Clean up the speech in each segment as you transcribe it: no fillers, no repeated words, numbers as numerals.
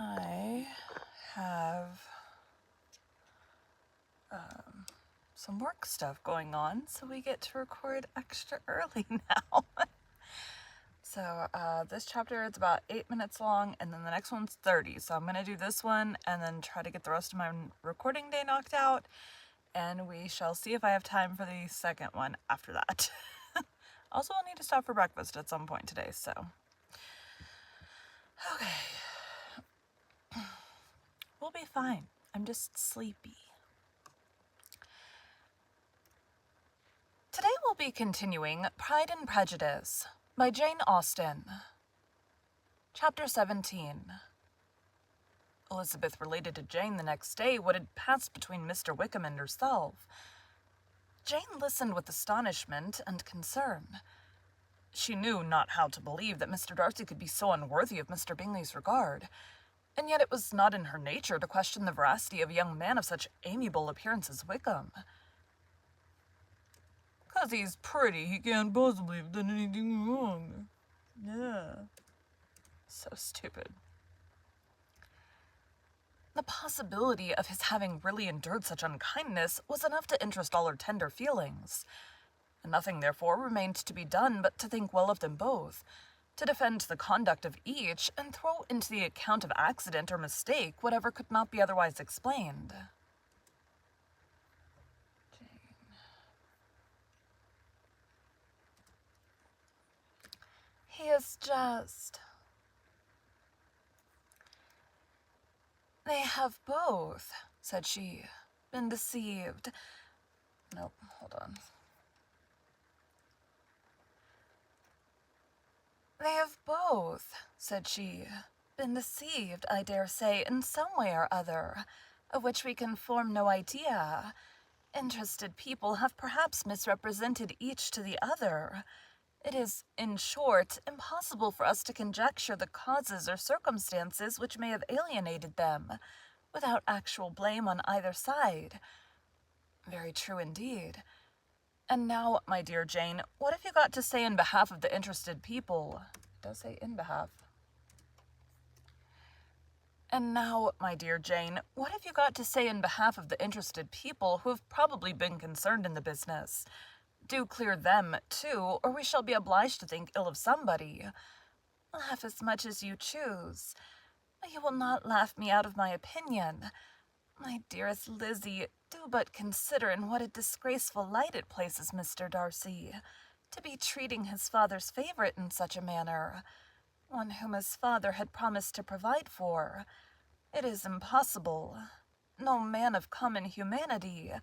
I have some work stuff going on, so we get to record extra early now. So this chapter is about 8 minutes long, and then the next one's 30. So I'm going to do this one and then try to get the rest of my recording day knocked out, and we shall see if I have time for the second one after that. Also, I'll need to stop for breakfast at some point today, so. Okay. We'll be fine. I'm just sleepy. Today we'll be continuing Pride and Prejudice by Jane Austen. Chapter 17. Elizabeth related to Jane the next day what had passed between Mr. Wickham and herself. Jane listened with astonishment and concern. She knew not how to believe that Mr. Darcy could be so unworthy of Mr. Bingley's regard, and yet it was not in her nature to question the veracity of a young man of such amiable appearance as Wickham. "'Cause he's pretty, he can't possibly have done anything wrong." Yeah. So stupid. The possibility of his having really endured such unkindness was enough to interest all her tender feelings. Nothing, therefore, remained to be done but to think well of them both, to defend the conduct of each, and throw into the account of accident or mistake whatever could not be otherwise explained. He is just... "They have both," said she, "been deceived." Nope, hold on. "They have both," said she, "been deceived, I dare say, in some way or other, of which we can form no idea. Interested people have perhaps misrepresented each to the other. It is, in short, impossible for us to conjecture the causes or circumstances which may have alienated them, without actual blame on either side." Very true indeed. And now, my dear Jane, what have you got to say in behalf of the interested people? It does say in behalf. And now, my dear Jane, what have you got to say in behalf of the interested people who have probably been concerned in the business? Do clear them, too, or we shall be obliged to think ill of somebody. Laugh as much as you choose. You will not laugh me out of my opinion. My dearest Lizzie, do but consider in what a disgraceful light it places Mr. Darcy, to be treating his father's favorite in such a manner, one whom his father had promised to provide for. It is impossible. No man of common humanity,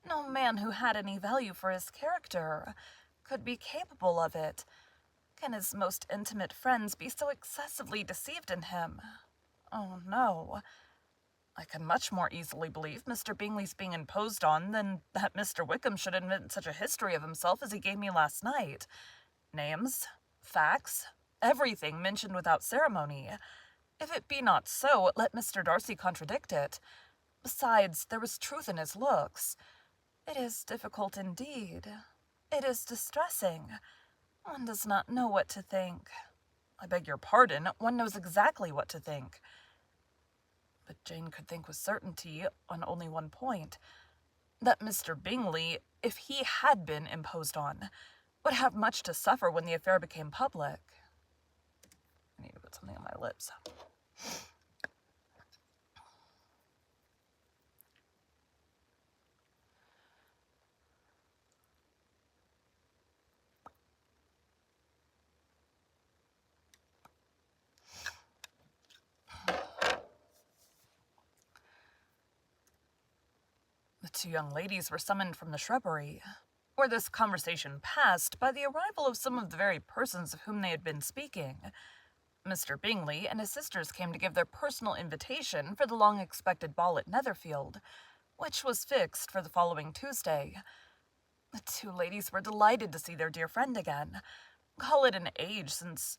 no man who had any value for his character, could be capable of it. Can his most intimate friends be so excessively deceived in him? Oh, no. I can much more easily believe Mr. Bingley's being imposed on than that Mr. Wickham should invent such a history of himself as he gave me last night. Names, facts, everything mentioned without ceremony. If it be not so, let Mr. Darcy contradict it. Besides, there was truth in his looks. It is difficult indeed. It is distressing. One does not know what to think. I beg your pardon, one knows exactly what to think. But Jane could think with certainty on only one point, that Mr. Bingley, if he had been imposed on, would have much to suffer when the affair became public. I need to put something on my lips. The two young ladies were summoned from the shrubbery, where this conversation passed, by the arrival of some of the very persons of whom they had been speaking. Mr. Bingley and his sisters came to give their personal invitation for the long-expected ball at Netherfield, which was fixed for the following Tuesday. The two ladies were delighted to see their dear friend again. Called it an age since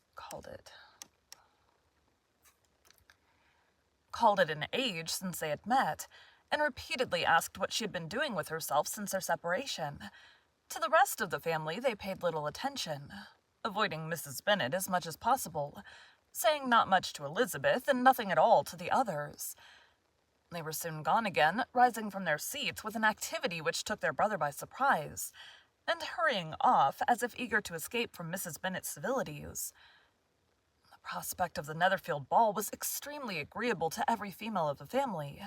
they had met, and repeatedly asked what she had been doing with herself since their separation. To the rest of the family they paid little attention, avoiding Mrs. Bennet as much as possible, saying not much to Elizabeth and nothing at all to the others. They were soon gone again, rising from their seats with an activity which took their brother by surprise, and hurrying off as if eager to escape from Mrs. Bennet's civilities. The prospect of the Netherfield ball was extremely agreeable to every female of the family.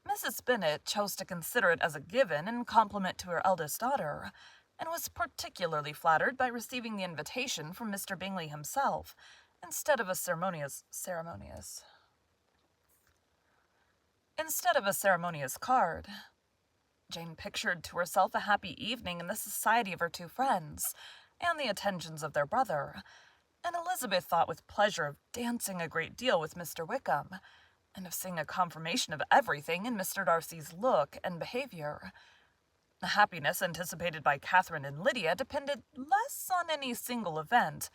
Mrs. Bennet chose to consider it as a given in compliment to her eldest daughter, and was particularly flattered by receiving the invitation from Mr. Bingley himself, instead of a ceremonious card. Jane pictured to herself a happy evening in the society of her two friends, and the attentions of their brother, and Elizabeth thought with pleasure of dancing a great deal with Mr. Wickham, and of seeing a confirmation of everything in Mr. Darcy's look and behaviour. The happiness anticipated by Catherine and Lydia depended less on any single event,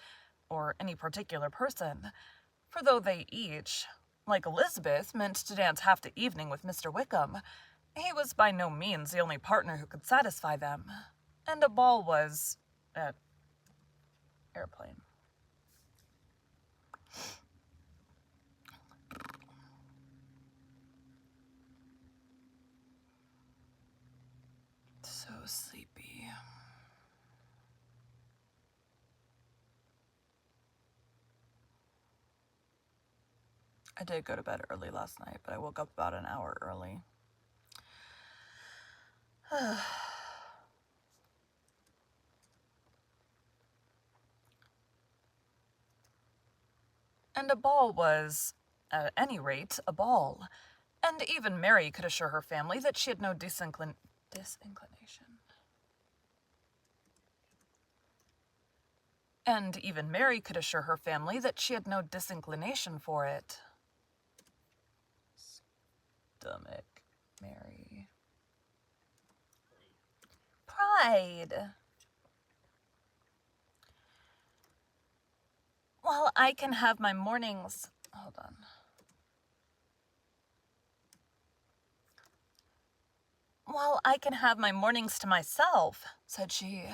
or any particular person, for though they each, like Elizabeth, meant to dance half the evening with Mr. Wickham, he was by no means the only partner who could satisfy them, and a ball was at airplane. So sleepy. I did go to bed early last night, but I woke up about an hour early. And a ball was, at any rate, a ball, and even Mary could assure her family that she had no disinclination. And even Mary could assure her family that she had no disinclination for it. Stomach, Mary. Pride. Well, I can have my mornings... Hold on. Well, I can have my mornings to myself, said she.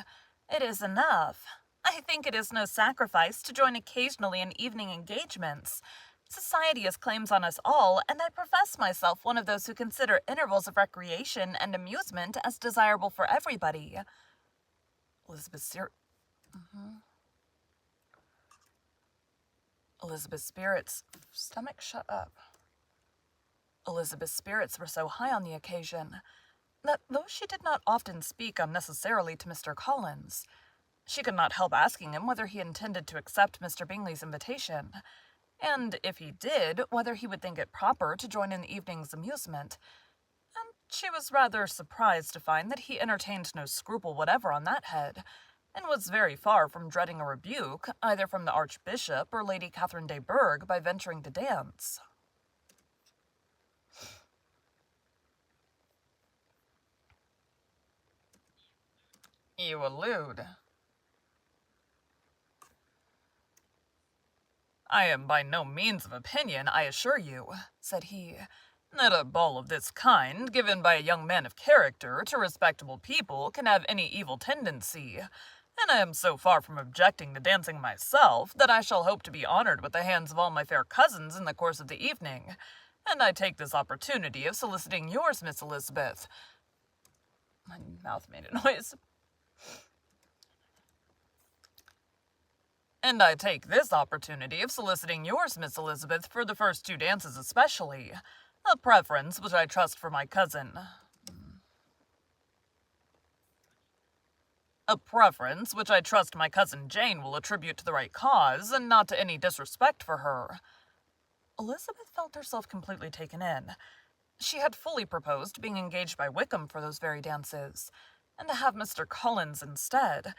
It is enough. I think it is no sacrifice to join occasionally in evening engagements. Society has claims on us all, and I profess myself one of those who consider intervals of recreation and amusement as desirable for everybody. Elizabeth's spirits... Stomach, shut up. Elizabeth's spirits were so high on the occasion that though she did not often speak unnecessarily to Mr. Collins, she could not help asking him whether he intended to accept Mr. Bingley's invitation, and if he did, whether he would think it proper to join in the evening's amusement, and she was rather surprised to find that he entertained no scruple whatever on that head, and was very far from dreading a rebuke, either from the Archbishop or Lady Catherine de Bourgh, by venturing to dance. You allude. I am by no means of opinion, I assure you, said he, that a ball of this kind, given by a young man of character to respectable people, can have any evil tendency, and I am so far from objecting to dancing myself that I shall hope to be honored with the hands of all my fair cousins in the course of the evening, and I take this opportunity of soliciting yours, Miss Elizabeth. My mouth made a noise. And I take this opportunity of soliciting yours, Miss Elizabeth, for the first two dances especially, a preference which I trust for my cousin. A preference which I trust my cousin Jane will attribute to the right cause, and not to any disrespect for her. Elizabeth felt herself completely taken in. She had fully proposed being engaged by Wickham for those very dances, and to have Mr. Collins instead.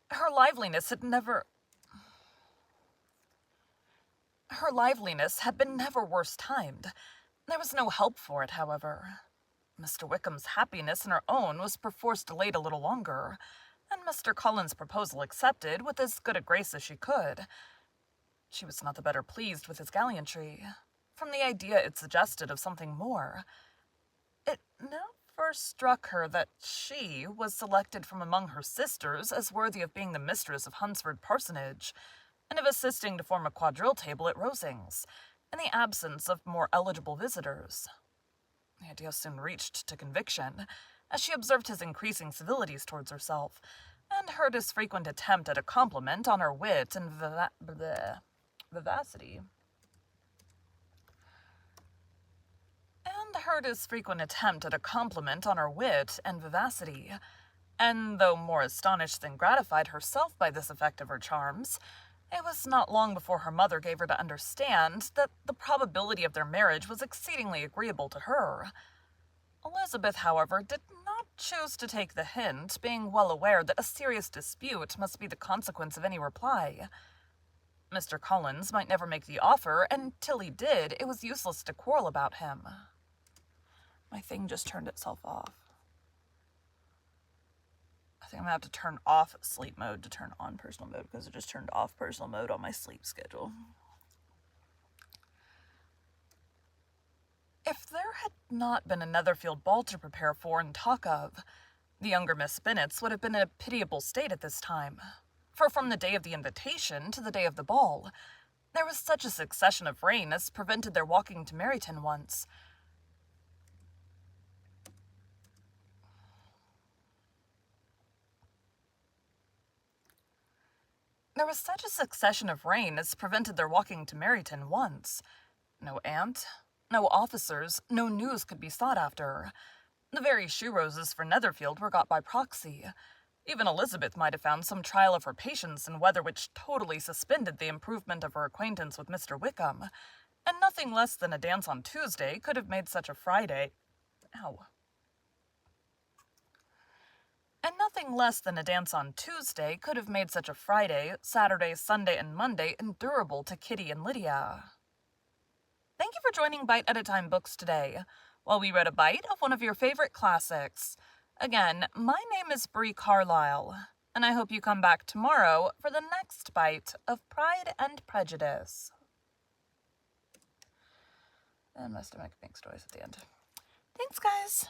Her liveliness had been never worse timed. There was no help for it, however. Mr. Wickham's happiness and her own was perforce delayed a little longer, and Mr. Collins' proposal accepted with as good a grace as she could. She was not the better pleased with his gallantry, from the idea it suggested of something more. It never struck her that she was selected from among her sisters as worthy of being the mistress of Hunsford Parsonage, and of assisting to form a quadrille table at Rosings, in the absence of more eligible visitors. The idea soon reached to conviction, as she observed his increasing civilities towards herself, and heard his frequent attempt at a compliment on her wit and vivacity. And though more astonished than gratified herself by this effect of her charms, it was not long before her mother gave her to understand that the probability of their marriage was exceedingly agreeable to her. Elizabeth, however, did not choose to take the hint, being well aware that a serious dispute must be the consequence of any reply. Mr. Collins might never make the offer, and till he did, it was useless to quarrel about him. My thing just turned itself off. I think I'm gonna have to turn off sleep mode to turn on personal mode, because it just turned off personal mode on my sleep schedule. If there had not been a Netherfield ball to prepare for and talk of, the younger Miss Bennets would have been in a pitiable state at this time. For from the day of the invitation to the day of the ball, there was such a succession of rain as prevented their walking to Meryton once. No aunt, no officers, no news could be sought after. The very shoe roses for Netherfield were got by proxy. Even Elizabeth might have found some trial of her patience in weather which totally suspended the improvement of her acquaintance with Mr. Wickham, and nothing less than a dance on Tuesday could have made such a Friday... Saturday, Sunday, and Monday endurable to Kitty and Lydia. Thank you for joining Bite at a Time Books today, while we read a bite of one of your favorite classics. Again, my name is Bree Carlile, and I hope you come back tomorrow for the next bite of Pride and Prejudice. And my stomach makes noise at the end. Thanks, guys.